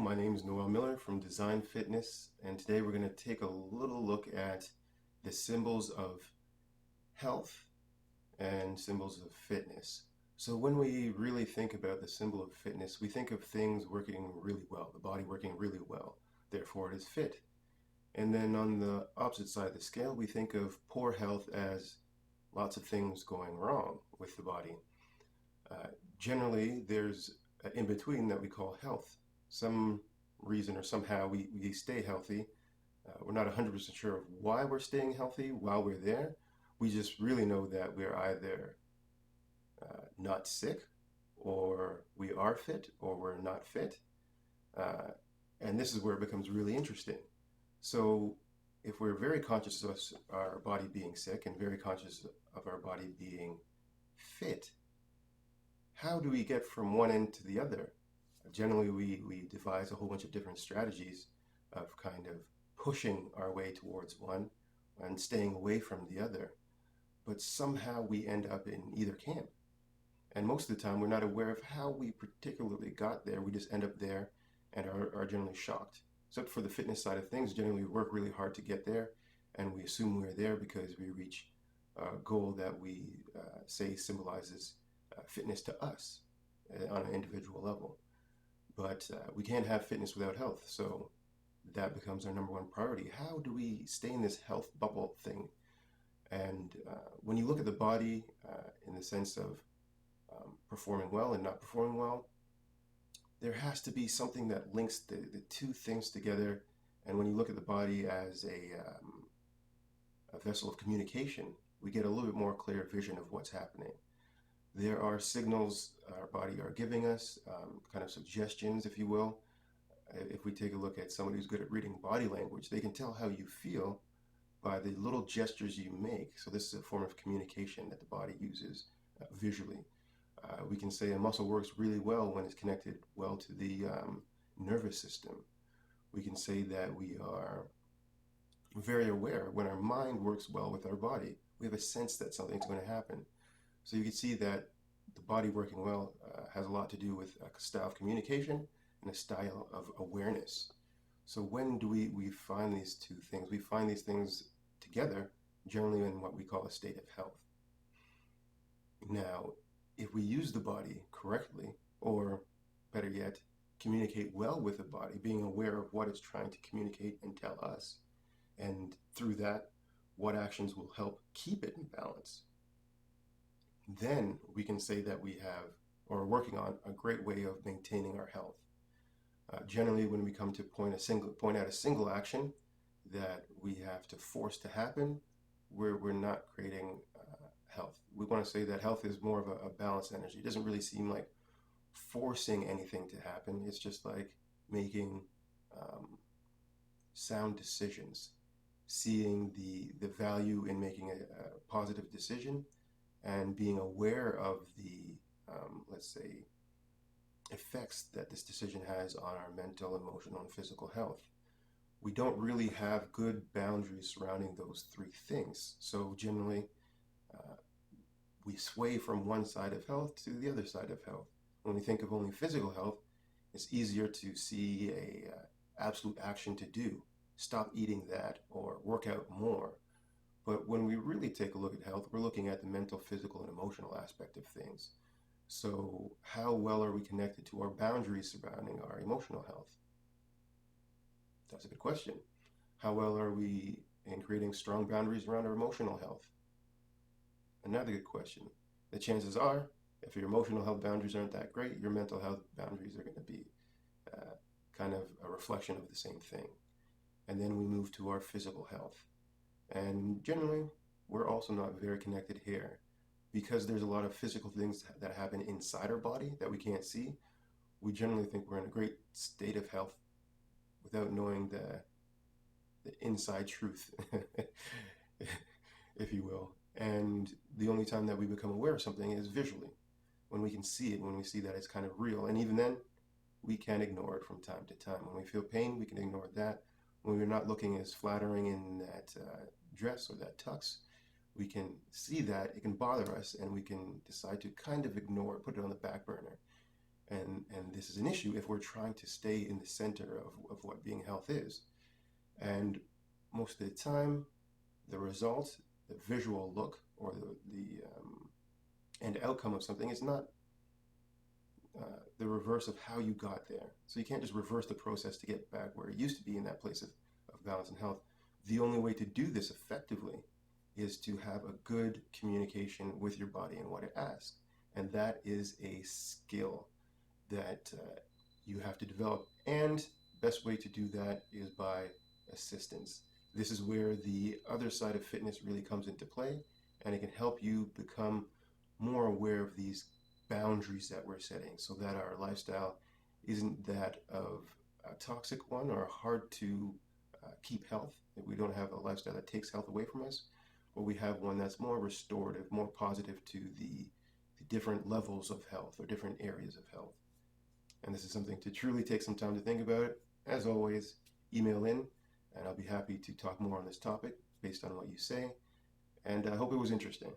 my name is Noel Miller from Design Fitness, and today we're going to take a little look at the symbols of health and symbols of fitness. So when we really think about the symbol of fitness, we think of things working really well, the body working really well, therefore it is fit. And then on the opposite side of the scale, we think of poor health as lots of things going wrong with the body. Uh, Generally, there's an in between that we call health. Some reason or somehow we stay healthy. We're not 100% sure of why we're staying healthy while we're there. We just really know that we're either not sick, or we are fit, or we're not fit. Uh, and this is where it becomes really interesting. So, if we're very conscious of our body being sick and very conscious of our body being fit, how do we get from one end to the other? Generally, we devise a whole bunch of different strategies of kind of pushing our way towards one and staying away from the other. But somehow we end up in either camp. And most of the time, we're not aware of how we particularly got there. We just end up there and are generally shocked. Except for the fitness side of things, generally we work really hard to get there, and we assume we're there because we reach a goal that we say symbolizes fitness to us on an individual level. But we can't have fitness without health, so that becomes our number one priority. How do we stay in this health bubble thing? And when you look at the body in the sense of performing well and not performing well, there has to be something that links the two things together. And when you look at the body as a vessel of communication, we get a little bit more clear vision of what's happening. There are signals our body are giving us, kind of suggestions, if you will. If we take a look at somebody who's good at reading body language, they can tell how you feel by the little gestures you make. So this is a form of communication that the body uses visually. We can say a muscle works really well when it's connected well to the nervous system. We can say that we are very aware when our mind works well with our body. We have a sense that something's going to happen. So you can see that the body working well has a lot to do with a style of communication and a style of awareness. So when do we find these two things? We find these things together, generally in what we call a state of health. Now, if we use the body correctly, or better yet, communicate well with the body, being aware of what it's trying to communicate and tell us, and through that, what actions will help keep it in balance, then we can say that we have, or are working on, a great way of maintaining our health. Generally, when we come to point out a single action that we have to force to happen, we're not creating health. We want to say that health is more of a balanced energy. It doesn't really seem like forcing anything to happen. It's just like making sound decisions, seeing the value in making a positive decision, and being aware of the, let's say, effects that this decision has on our mental, emotional, and physical health. We don't really have good boundaries surrounding those three things. So generally, we sway from one side of health to the other side of health. When we think of only physical health, it's easier to see a absolute action to do. Stop eating that or work out more. But when we really take a look at health, we're looking at the mental, physical, and emotional aspect of things. So how well are we connected to our boundaries surrounding our emotional health? That's a good question. How well are we in creating strong boundaries around our emotional health? Another good question. The chances are, if your emotional health boundaries aren't that great, your mental health boundaries are going to be kind of a reflection of the same thing. And then we move to our physical health. And generally, we're also not very connected here. Because there's a lot of physical things that happen inside our body that we can't see, we generally think we're in a great state of health without knowing the inside truth, if you will. And the only time that we become aware of something is visually, when we can see it, when we see that it's kind of real. And even then, we can ignore it from time to time. When we feel pain, we can ignore that. When we're not looking as flattering in that dress or that tux, we can see that it can bother us, and we can decide to kind of ignore it, put it on the back burner. And this is an issue if we're trying to stay in the center of what being health is. And most of the time, the result, the visual look, or the end outcome of something is not the reverse of how you got there. So you can't just reverse the process to get back where it used to be in that place of balance and health. The only way to do this effectively is to have a good communication with your body and what it asks. And that is a skill that you have to develop. And best way to do that is by assistance. This is where the other side of fitness really comes into play, and it can help you become more aware of these boundaries that we're setting so that our lifestyle isn't that of a toxic one or hard to keep health, that we don't have a lifestyle that takes health away from us, but we have one that's more restorative, more positive to the different levels of health or different areas of health. And this is something to truly take some time to think about. As always, email in, and I'll be happy to talk more on this topic based on what you say. And I hope it was interesting.